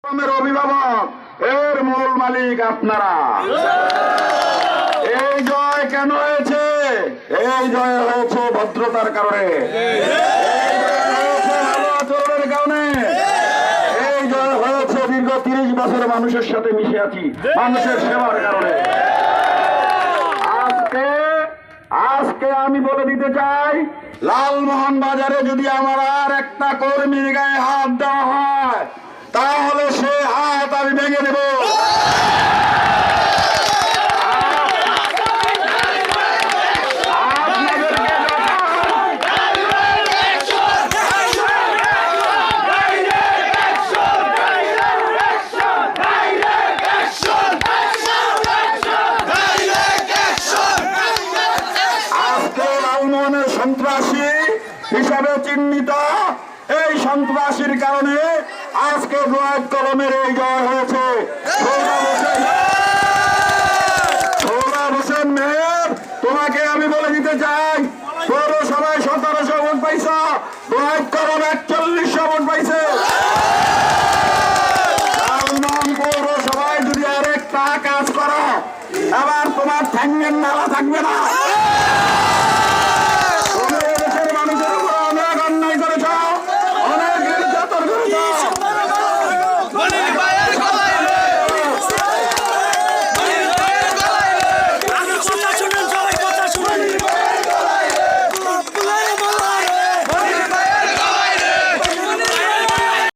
অভিভাবক, এর মূল মালিক আপনারা। এই জয় কেন হয়েছে? এই জয় হয়েছে ভদ্রতার কারণে, ভালো আচরণের কারণে, এই জয় হয়েছে দীর্ঘ 30 বছর মানুষের সাথে মিশে আছি, মানুষের সেবার কারণে। আজকে আমি বলে দিতে চাই, লালমোহন বাজারে যদি আমার আর একটা কর্মীর গায়ে হাত দেওয়া হয়, তাহলে সে হাত আমি ভেঙে দেব। সন্ত্রাসী হিসাবে চিহ্নিত এই সন্ত্রাসীর কারণে আজকে জোয়ার কলমের এই জয় হয়েছে। হোসেন মেয়র, তোমাকে আমি বলে দিতে চাই, পৌরসভায় 1700 ভোট পাইছ, জোয়ার কলম 4100 ভোট পাইছে। পৌরসভায় যদি আরেকটা কাজ করো, আবার তোমার ঠ্যাঙ্গের নালা থাকবে না।